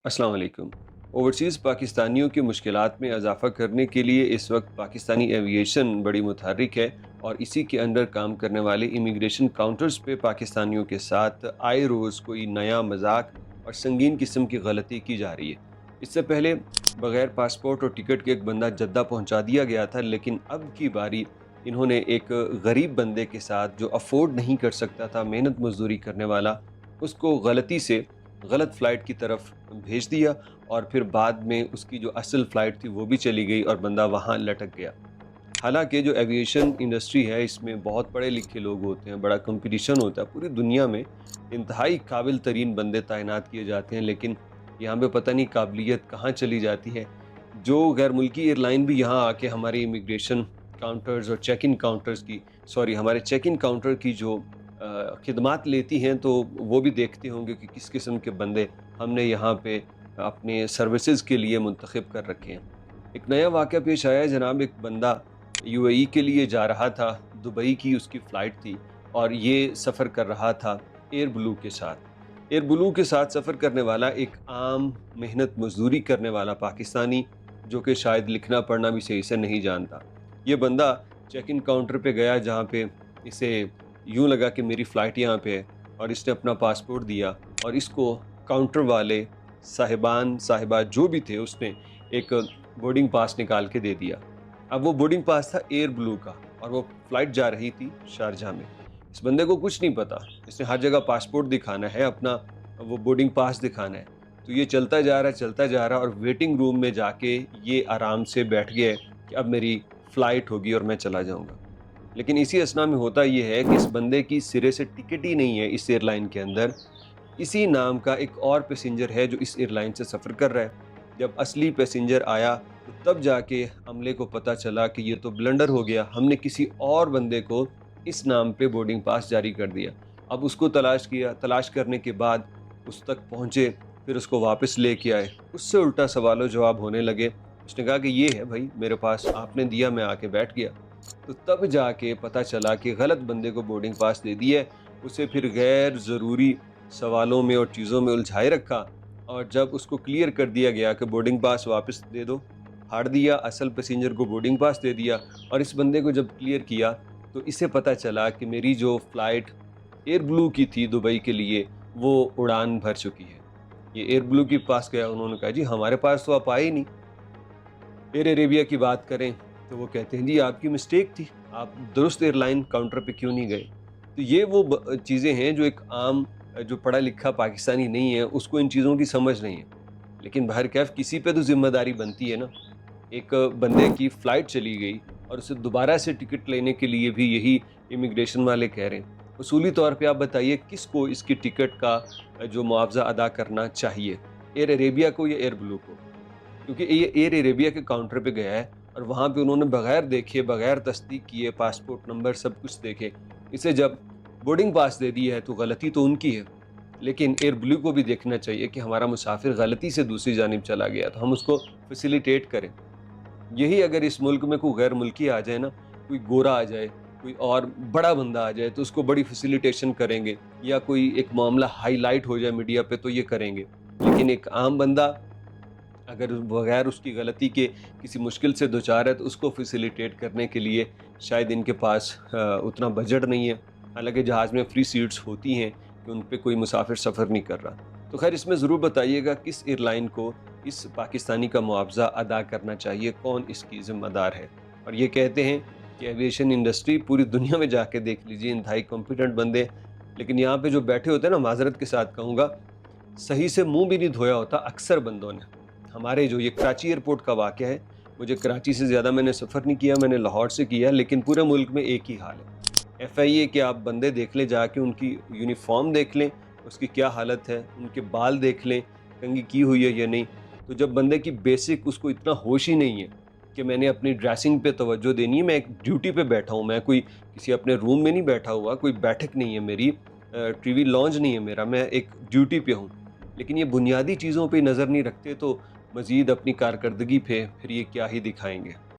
अस्सलाम वालेकुम। ओवरसीज़ पाकिस्तानियों की मुश्किलात में इजाफ़ा करने के लिए इस वक्त पाकिस्तानी एविएशन बड़ी मुतहर्रिक है और इसी के अंडर काम करने वाले इमिग्रेशन काउंटर्स पे पाकिस्तानियों के साथ आए रोज़ कोई नया मजाक और संगीन किस्म की गलती की जा रही है। इससे पहले बग़ैर पासपोर्ट और टिकट के एक बंदा जद्दा पहुंचा दिया गया था, लेकिन अब की बारी इन्होंने एक गरीब बंदे के साथ जो अफोर्ड नहीं कर सकता था, मेहनत मजदूरी करने वाला, उसको गलती से गलत फ़्लाइट की तरफ भेज दिया और फिर बाद में उसकी जो असल फ़्लाइट थी वो भी चली गई और बंदा वहाँ लटक गया। हालांकि जो एविएशन इंडस्ट्री है इसमें बहुत पढ़े लिखे लोग होते हैं, बड़ा कंपटीशन होता है, पूरी दुनिया में इंतहाई काबिल तरीन बंदे तैनात किए जाते हैं, लेकिन यहाँ पे पता नहीं काबिलियत कहाँ चली जाती है। जो गैर मुल्की एयरलाइन भी यहाँ आके हमारे इमिग्रेशन काउंटर्स और चेक इन काउंटर्स की हमारे चेक इन काउंटर की जो खिदमात लेती हैं, तो वो भी देखते होंगे कि किस किस्म के बंदे हमने यहाँ पे अपने सर्विसेज के लिए मुंतखब कर रखे हैं। एक नया वाक़या पेश आया है जनाब। एक बंदा यूएई के लिए जा रहा था, दुबई की उसकी फ़्लाइट थी और ये सफ़र कर रहा था एयर ब्लू के साथ। एयर ब्लू के साथ सफ़र करने वाला एक आम मेहनत मजदूरी करने वाला पाकिस्तानी, जो कि शायद लिखना पढ़ना भी सही से नहीं जानता। ये बंदा चेक इन काउंटर पे गया जहाँ पे इसे यूँ लगा कि मेरी फ़्लाइट यहाँ पे है, और इसने अपना पासपोर्ट दिया और इसको काउंटर वाले साहिबान साहिबा जो भी थे उसने एक बोर्डिंग पास निकाल के दे दिया। अब वो बोर्डिंग पास था एयर ब्लू का और वो फ़्लाइट जा रही थी शारजाह में। इस बंदे को कुछ नहीं पता, इसने हर जगह पासपोर्ट दिखाना है अपना, वो बोर्डिंग पास दिखाना है। तो ये चलता जा रहा और वेटिंग रूम में जाके ये आराम से बैठ गया कि अब मेरी फ़्लाइट होगी और मैं चला जाऊँगा। लेकिन इसी असना में होता ये है कि इस बंदे की सिरे से टिकट ही नहीं है इस एयरलाइन के अंदर। इसी नाम का एक और पैसेंजर है जो इस एयरलाइन से सफ़र कर रहा है। जब असली पैसेंजर आया तो तब जाके अमले को पता चला कि ये तो ब्लंडर हो गया, हमने किसी और बंदे को इस नाम पे बोर्डिंग पास जारी कर दिया। अब उसको तलाश किया, तलाश करने के बाद उस तक पहुँचे, फिर उसको वापस लेके आए। उससे उल्टा सवाल जवाब होने लगे। उसने कहा कि ये है भाई मेरे पास, आपने दिया, मैं आके बैठ गया। तो तब जाके पता चला कि गलत बंदे को बोर्डिंग पास दे दिया है। उसे फिर गैर ज़रूरी सवालों में और चीज़ों में उलझाए रखा, और जब उसको क्लियर कर दिया गया कि बोर्डिंग पास वापस दे दो, फाड़ दिया, असल पैसेंजर को बोर्डिंग पास दे दिया। और इस बंदे को जब क्लियर किया तो इसे पता चला कि मेरी जो फ़्लाइट एयर ब्लू की थी दुबई के लिए, वो उड़ान भर चुकी है। ये एयर ब्लू के पास गया, उन्होंने कहा जी हमारे पास तो आप आए ही नहीं। एयर अरेबिया की बात करें तो वो कहते हैं जी आपकी मिस्टेक थी, आप दुरुस्त एयरलाइन काउंटर पे क्यों नहीं गए। तो ये वो चीज़ें हैं जो एक आम जो पढ़ा लिखा पाकिस्तानी नहीं है उसको इन चीज़ों की समझ नहीं है। लेकिन बहरकैफ किसी पे तो ज़िम्मेदारी बनती है ना। एक बंदे की फ़्लाइट चली गई और उसे दोबारा से टिकट लेने के लिए भी यही इमिग्रेशन वाले कह रहे हैं। उसूली तौर पे आप बताइए किसको इसकी टिकट का जो मुआवज़ा अदा करना चाहिए, एयर अरेबिया को या एयर ब्लू को? क्योंकि ये एयर अरेबिया के काउंटर पे गया है और वहाँ पे उन्होंने बगैर देखे, बगैर तस्दीक किए, पासपोर्ट नंबर सब कुछ देखे, इसे जब बोर्डिंग पास दे दिया है तो गलती तो उनकी है। लेकिन एयर ब्लू को भी देखना चाहिए कि हमारा मुसाफिर गलती से दूसरी जानिब चला गया तो हम उसको फैसिलिटेट करें। यही अगर इस मुल्क में कोई गैर मुल्की आ जाए ना, कोई गोरा आ जाए, कोई और बड़ा बंदा आ जाए, तो उसको बड़ी फैसिलिटेशन करेंगे, या कोई एक मामला हाईलाइट हो जाए मीडिया पे तो ये करेंगे। लेकिन एक आम बंदा अगर बगैर उसकी गलती के किसी मुश्किल से दो-चार है तो उसको फैसिलिटेट करने के लिए शायद इनके पास उतना बजट नहीं है। हालाँकि जहाज़ में फ्री सीट्स होती हैं कि उन पे कोई मुसाफिर सफ़र नहीं कर रहा। तो ख़ैर इसमें ज़रूर बताइएगा किस एयरलाइन को इस पाकिस्तानी का मुआवज़ा अदा करना चाहिए, कौन इसकी ज़िम्मेदार है। और ये कहते हैं कि एविएशन इंडस्ट्री पूरी दुनिया में जाके देख लीजिए, इंतहाई कॉम्पिटेंट बंदे, लेकिन यहाँ पे जो बैठे होते हैं ना, माज़रत के साथ कहूँगा, सही से मुँह भी नहीं धोया होता अक्सर बंदों ने। हमारे जो ये कराची एयरपोर्ट का वाक़या है, मुझे कराची से ज़्यादा मैंने सफ़र नहीं किया, मैंने लाहौर से किया, लेकिन पूरे मुल्क में एक ही हाल है। एफआईए के आप बंदे देख लें, जाके उनकी यूनिफ़ॉर्म देख लें, उसकी क्या हालत है, उनके बाल देख लें, कंघी की हुई है या नहीं। तो जब बंदे की बेसिक उसको इतना होश ही नहीं है कि मैंने अपनी ड्रेसिंग पे तवज्जो देनी है, मैं एक ड्यूटी पे बैठा हूँ, मैं कोई किसी अपने रूम में नहीं बैठा हुआ, कोई बैठक नहीं है मेरी, टीवी लॉन्ज नहीं है मेरा, मैं एक ड्यूटी पे हूँ। लेकिन ये बुनियादी चीज़ों पे नज़र नहीं रखते तो मज़ीद अपनी कारकर्दगी पे फिर ये क्या ही दिखाएँगे।